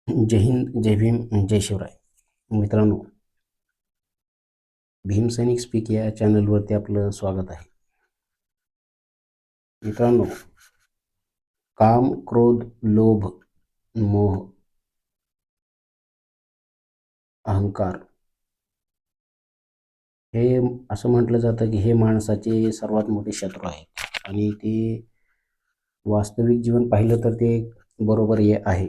जय हिंद, जय भीम, जय शिवराय. मित्रांनो, भीमसैनिक स्पीक या चॅनलवरती आपलं स्वागत आहे. मित्रांनो, काम, क्रोध, लोभ, मोह, अहंकार हे असं म्हटलं जातं की हे माणसाचे सर्वात मोठे शत्रू आहेत आणि ते वास्तविक जीवन पाहिलं तर ते बरोबर आहे.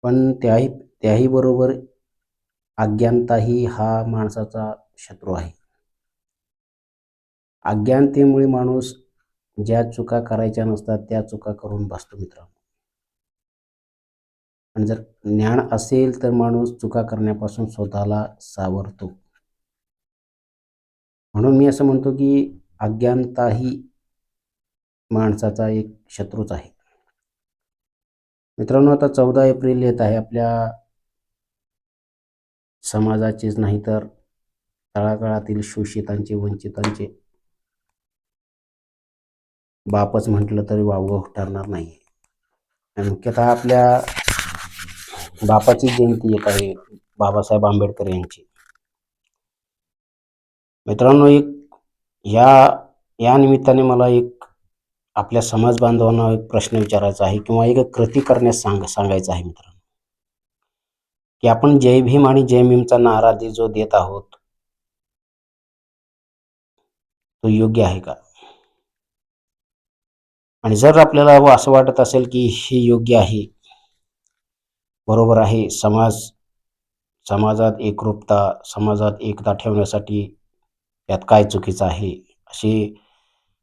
पण त्याही बरोबर अज्ञानताही हा माणसाचा शत्रू आहे. अज्ञानतेमुळे माणूस ज्या चुका करायच्या नसतात त्या चुका करून बसतो मित्रांनो. आणि जर ज्ञान असेल तर माणूस चुका करण्यापासून स्वतःला सावरतो. म्हणून मी असं म्हणतो की अज्ञानता ही माणसाचा एक शत्रूच आहे. मित्रांनो, आता 14 एप्रिल येत आहे. आपल्या समाजाचेच नाही तर तळागाळातील शोषितांचे, वंचितांचे बापच म्हटलं तरी वावगं ठरणार नाही. आणि मुख्यतः आपल्या बापाची जयंती येत आहे, बाबासाहेब आंबेडकर यांची. मित्रांनो, या या निमित्ताने मला आपल्या समाज बांधवांना एक प्रश्न विचारायचा आहे किंवा एक कृती करण्यास सांगायचं आहे मित्रांनो, की आपण जय भीम आणि जय भीमचा नारा जो देत आहोत तो योग्य आहे का? आणि जर आपल्याला असं वाटत असेल की हे योग्य आहे, बरोबर आहे, समाजात एकरूपता, समाजात एकता ठेवण्यासाठी यात काय चुकीचं आहे,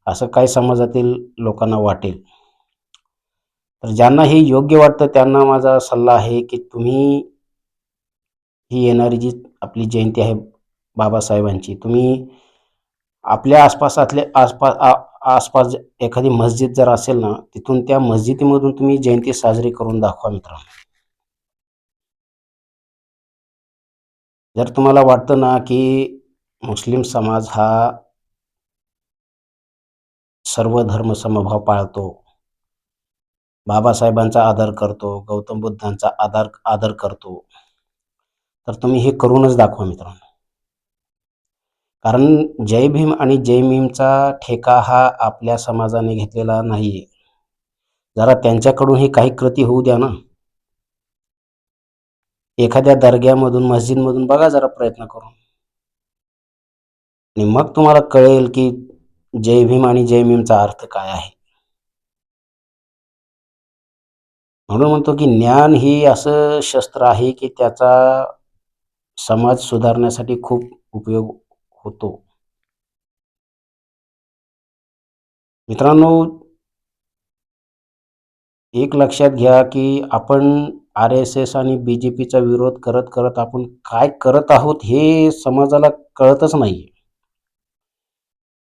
असं काय समाजातील लोकांना वाटेल, तर ज्यांना हे योग्य वाटतं त्यांना माझा सल्ला आहे की तुम्ही ही येणारी जी आपली जयंती आहे बाबासाहेबांची, तुम्ही आपल्या आसपास एखादी मस्जिद जर असेल ना, तिथून त्या मस्जिदीमधून तुम्ही जयंती साजरी करून दाखवा मित्रांनो. जर तुम्हाला वाटतं ना की मुस्लिम समाज हा सर्व धर्म समभाव पाळतो, बाबासाहेबांचा आदर करतो, गौतम बुद्धांचा आदर करतो, तर तुम्ही हे करूनच दाखवा मित्रांनो. कारण जय भीम आणि जय भीमचा ठेका हा आपल्या समाजाने घेतलेला नाहीये. जरा त्यांच्याकडून ही काही कृती होऊ द्या ना. एखाद्या दर्ग्यामधून, मस्जिदमधून बघा जरा प्रयत्न करून, आणि मग तुम्हाला कळेल की जय भीम आणि जय भीमचा अर्थ काय आहे. म्हणून म्हणतो की ज्ञान ही असं शस्त्र आहे की त्याचा समाज सुधारण्यासाठी खूप उपयोग होतो. मित्रांनो, एक लक्षात घ्या की आपण RSS आणि BJPचा विरोध करत करत आपण काय करत आहोत हे समाजाला कळतच नाहीये.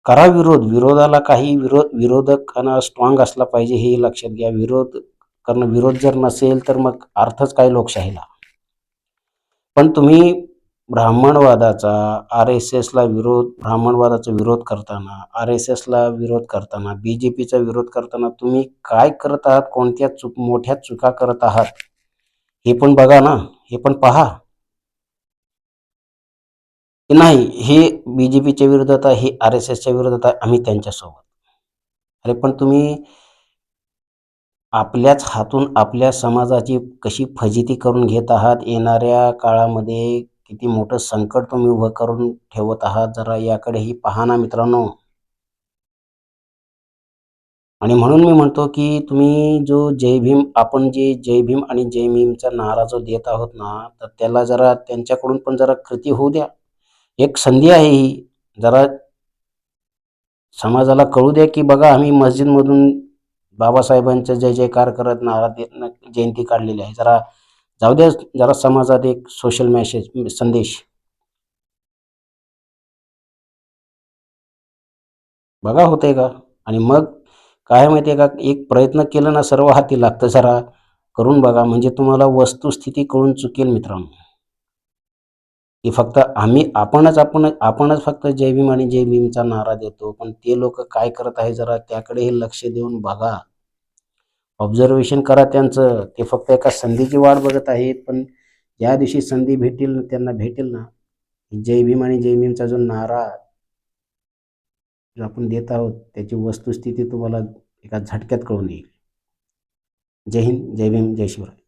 करा विरोध. विरोधकांना स्ट्रॉंग असला पाहिजे हे लक्षात घ्या. विरोध जर नसेल तर मग अर्थच काय लोकशाहीला. पण तुम्ही ब्राह्मणवादाचा ब्राह्मणवादाचा विरोध करताना, RSSला विरोध करताना, BJPचा विरोध करताना तुम्ही काय करत आहात, कोणत्या मोठ्या चुका करत आहात हे पण बघा ना, हे पण पहा. की नाही, हे BJPच्या विरोधात आहे, हे RSSच्या विरोधात आहे, आम्ही त्यांच्यासोबत. अरे पण तुम्ही आपल्याच हातून आपल्या समाजाची कशी फजिती करून घेत आहात. येणाऱ्या काळामध्ये किती मोठं संकट तुम्ही उभं करून ठेवत आहात, जरा याकडेही पहा ना मित्रांनो. आणि म्हणून मी म्हणतो की तुम्ही आपण जे जय भीम आणि जय भीमचा नारा जो देत आहोत ना, तर त्याला जरा त्यांच्याकडून पण जरा कृती होऊ द्या. एक संधी आहे ही. जरा समाजाला कळू द्या की बघा आम्ही मस्जिदमधून बाबासाहेबांचा जय जयकार करत नारा देत जयंती काढलेली आहे. जरा जाऊ द्या, जरा समाजात एक सोशल संदेश बघा होतंय का. आणि मग काय माहिती आहे का, एक प्रयत्न केलं ना सर्व हाती लागतं. जरा करून बघा, म्हणजे तुम्हाला वस्तुस्थिती कळून चुकेल मित्रांनो, की फक्त आपणच फक्त जय भीम आणि जय भीमचा नारा देतो, पण ते लोक काय करत आहे जरा त्याकडे लक्ष देऊन बघा. ऑब्झर्वेशन करा त्यांचं. ते फक्त एका संधीची वाट बघत आहेत, पण ज्या दिवशी संधी भेटेल त्यांना भेटेल ना, जय भीम आणि जय भीमचा जो नारा जो आपण देत आहोत त्याची वस्तुस्थिती तुम्हाला एका झटक्यात कळून येईल. जय हिंद, जय भीम, जय शिवराय.